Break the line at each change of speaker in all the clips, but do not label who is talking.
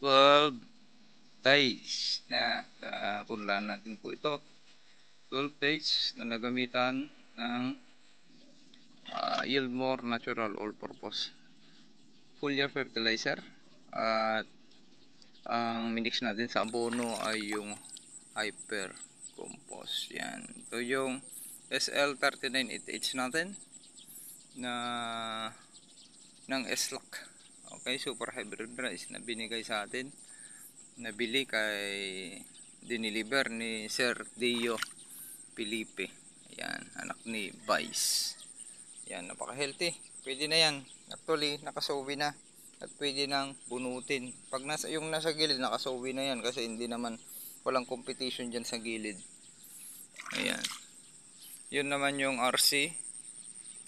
12 days na punlaan natin po ito. 12 days na nagamitan ng Yieldmore Natural All-Purpose Foliar Fertilizer. At ang minix natin sa abono ay yung Hyper Compost. Yan. Ito yung SL3988 natin na ng SLAC. Okay, super hybrid rice na binigay sa atin. Nabili kay diniliver ni Sir Dio Felipe. Ayan, anak ni Vice. Yan, napaka-healthy. Pwede na yan. Actually, nakasowi na. At pwede nang bunutin. Pag yung nasa gilid, nakasowi na yan. Kasi hindi naman, walang competition dyan sa gilid. Ayan. Yun naman yung RC.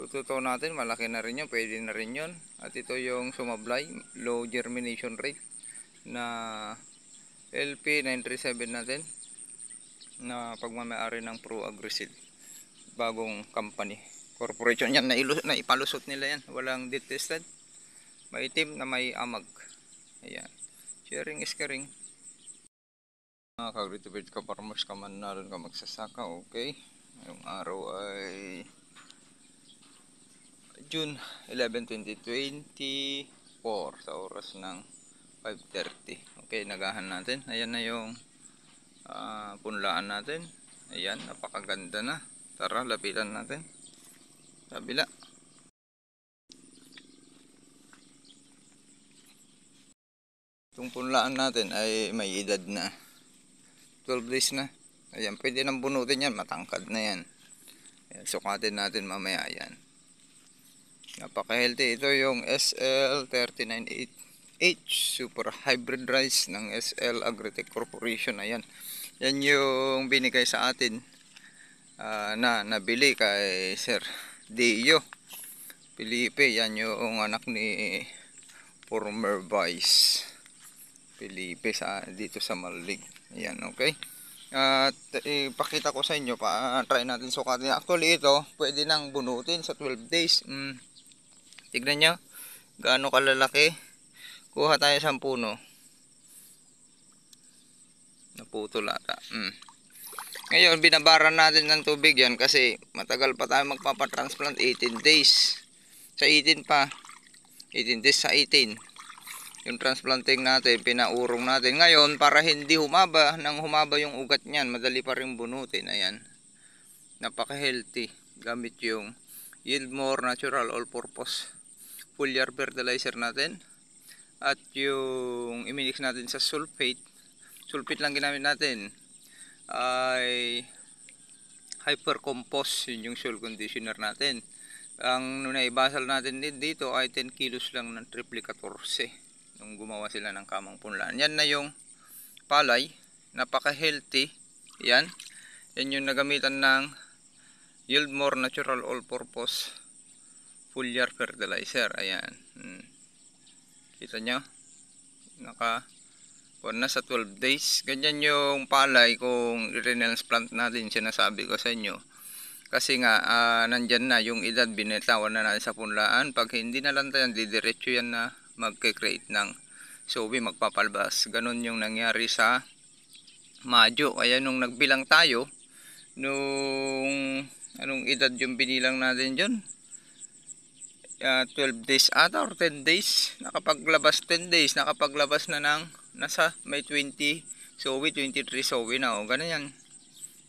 Tututo natin, malaki na rin yun. Pwede na rin yun. At ito yung sumablay, low germination rate na LP937 natin. Na pagmamayari ng Pro Agrisil. Bagong company. Corporation yan, naipalusot nila yan. Walang detested. Maitim na may amag. Ayan. Sharing is caring. Mga ka-agritibid ka farmers ka man na rin ka magsasaka. Okay. Yung araw ay June 11, 2024 sa oras ng 5:30. Okay, nagahan natin. Ayan na yung punlaan natin. Ayan, napakaganda na. Tara, lapitan natin. Kabila. Itong punlaan natin ay may edad na 12 days na. Ayan, pwede nang bunutin yan. Matangkad na yan. Ayan, sukatin natin mamaya. Ayan. Napaka-healthy. Ito yung SL3988H Super Hybrid Rice ng SL Agritech Corporation. Ayan. Yan yung binigay sa atin na nabili kay Sir Dio Felipe. Yan yung anak ni former Vice Felipe dito sa Malig. Ayan, okay. At ipakita ko sa inyo try natin sukatin. Actually ito pwede nang bunutin sa 12 days. Tignan nyo gaano kalalaki. Kuha tayo sa puno. Naputol ata. Ngayon binabaran natin ng tubig yan kasi matagal pa tayo magpapatransplant. 18 days sa 18 pa. 18 days sa 18 yung transplanting natin, pinaurong natin. Ngayon, para hindi humaba, nang humaba yung ugat niyan, madali pa rin bunutin. Ayan. Napaka-healthy. Gamit yung Yieldmore Natural All-Purpose Foliar Fertilizer natin. At yung imimix natin sa sulfate. Sulfate lang ginamit natin. Ay Hyper Compost. Yun yung soil conditioner natin. Ang naibasal natin dito ay 10 kilos lang ng triple 14. Nung gumawa sila ng kamang punlaan. Yan na yung palay. Napaka-healthy. Yan. Yan yung nagamitan ng Yieldmore Natural All-Purpose Foliar Fertilizer. Ayan. Kita nyo? Nasa 12 days. Ganyan yung palay kung i-transplant natin. Sinasabi ko sa inyo. Kasi nga, nandyan na yung edad. Binitawan na natin sa punlaan. Pag hindi na lang tayo, didiretso yan na magke-create ng sowi, magpapalbas. Ganon yung nangyari sa Mayo. Kaya nung nagbilang tayo, nung anong edad yung binilang natin dyan? 12 days ata or 10 days. Nakapaglabas 10 days. Nakapaglabas na ng nasa may 20 sowi, 23 sowi na. O, ganun yan.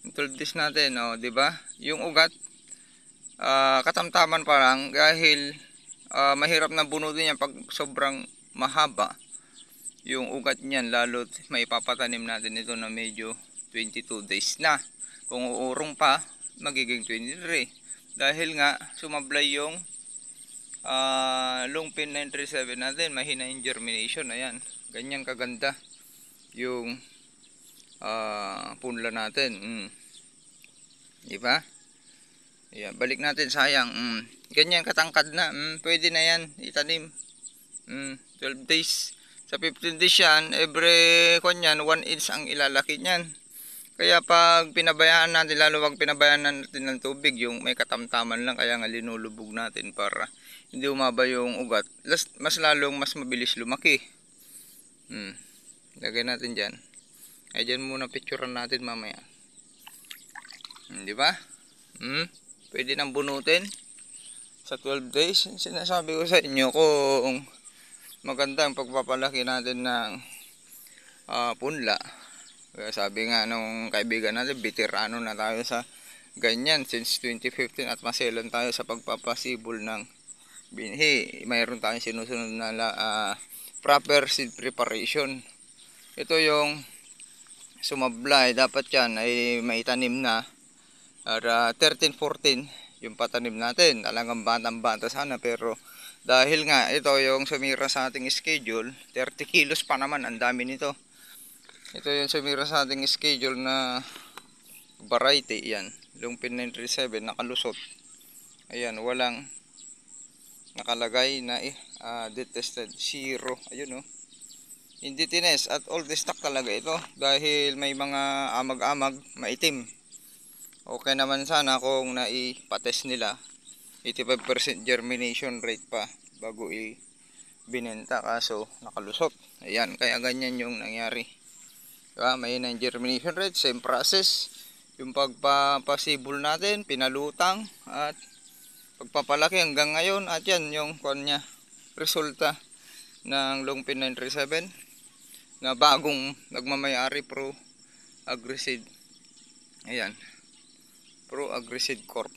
12 days natin. O, diba? Yung ugat, katamtaman pa lang dahil mahirap na bunutin yan pag sobrang mahaba yung ugat niyan, lalo may papatanim natin ito na medyo 22 days na. Kung uurong pa, magiging 23 dahil nga sumablay yung Longpin 937 natin. Mahina yung germination. Ayan, ganyan kaganda yung punla natin. Diba? Ayan, balik natin, sayang. Ganyan katangkad na. Pwede na yan itanim. 12 days. Sa 15 days yan, every 1 inch ang ilalaki niyan. Kaya pag pinabayaan natin, lalo wag pinabayaan natin ng tubig, yung may katamtaman lang, kaya nga linulubog natin para hindi umaba yung ugat. Mas lalong mas mabilis lumaki. Lagay natin dyan. Ay dyan muna picturean natin mamaya. Di ba? Pwede nang bunutin. Sa 12 days, sinasabi ko sa inyo kung maganda ang pagpapalaki natin ng punla. Kaya sabi nga nung kaibigan natin, veterano na tayo sa ganyan since 2015 at maselan tayo sa pagpapasibol ng binhi. Mayroon tayong sinusunod na proper seed preparation. Ito yung sumablay, dapat yan ay maitanim na para 13-14 yung patanim natin. Talagang batang-bata sana, pero dahil nga ito yung sumira sa ating schedule, 30 kilos pa naman, ang dami nito. Ito yung sumira sa ating schedule na variety. Yan, Longpin 937 nakalusot. Ayan, walang nakalagay na detested, 0. Ayun oh. Hindi tines at all the stock talaga ito dahil may mga amag-amag, maitim. Okay naman sana kung naipatest nila. 85% germination rate pa bago binenta, kaso nakalusot. Ayan, kaya ganyan yung nangyari. Diba? May germination rate, same process. Yung pagpapasibol natin, pinalutang at pagpapalaki hanggang ngayon. At yan yung kanya resulta ng Longpin 937 na bagong nagmamayari, Pro Agriseed. Ayan, Pro Agriseed Corp.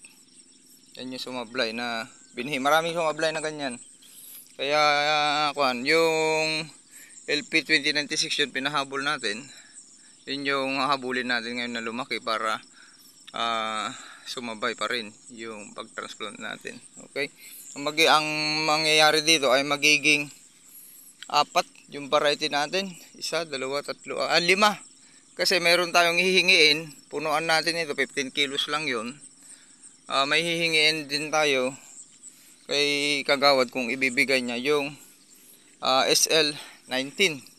Yan yung sumablay na binhi. Maraming sumablay na ganyan. Kaya yung LP 2096 yun pinahabol natin. Yun yung hahabulin natin ngayon na lumaki para sumabay pa rin yung pag-transplant natin. Okay? Ang mangyayari dito ay magiging 4 yung variety natin. 1, 2, 3, 5. Kasi meron tayong hihingiin. Punuan natin ito. 15 kilos lang yun. May hihingiin din tayo kay Kagawad kung ibibigay niya yung SL19.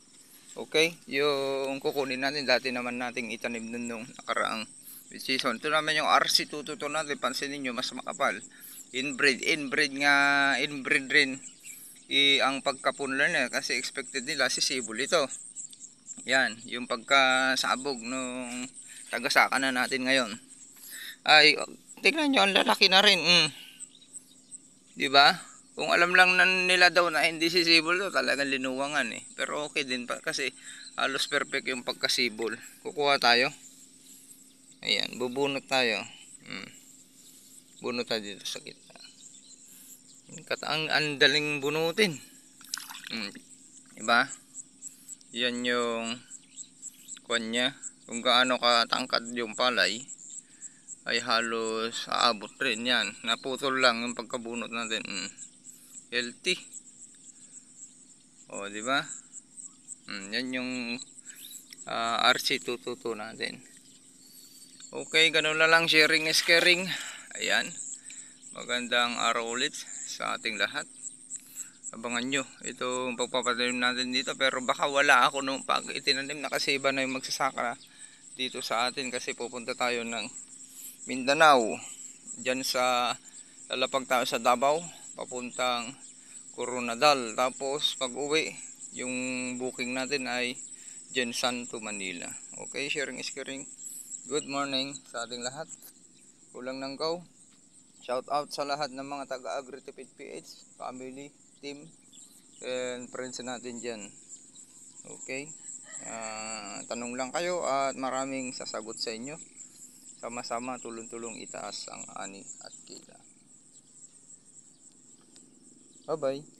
Okay, yung kukunin natin, dati naman nating itanim nun nung nakaraang season. Ito naman yung RC222 natin, pansinin nyo, mas makapal. Inbreed rin ang pagkapunlan niya kasi expected nila sisibol ito. Yan, yung pagkasabog nung tagasaka na natin ngayon. Ay, tignan nyo, ang lalaki na rin. Diba? Kung alam lang nila daw na hindi sisibol to, talagang linuwangan eh. Pero okay din pa kasi halos perfect yung pagkasibol. Kukuha tayo. Ayan, bubunot tayo. Bunot tayo dito sa gitna. Ang daling bunutin. Diba? Yan yung kanya. Kung gaano katangkad yung palay ay halos aabot rin yan. Naputol lang yung pagkabunot natin. Healthy. O, di ba? Yan yung RC222 natin. Okay, ganun na lang, sharing is caring. Ayan. Magandang araw ulit sa ating lahat. Abangan nyo itong pagpapatanim natin dito, pero baka wala ako nung pag itinanim na kasi iba na yung magsasaka dito sa atin kasi pupunta tayo ng Mindanao. Diyan lalapag tayo sa Davao papuntang Coronadal, tapos pag uwi yung booking natin ay Jensan to Manila. Okay, sharing is caring. Good morning sa ating lahat. Kulang ng go. Shout out sa lahat ng mga taga Agritipid PH, family, team, and friends natin dyan. Okay, tanong lang kayo at maraming sasagot sa inyo. Sama-sama tulong-tulong itaas ang ani at kita. Bye bye.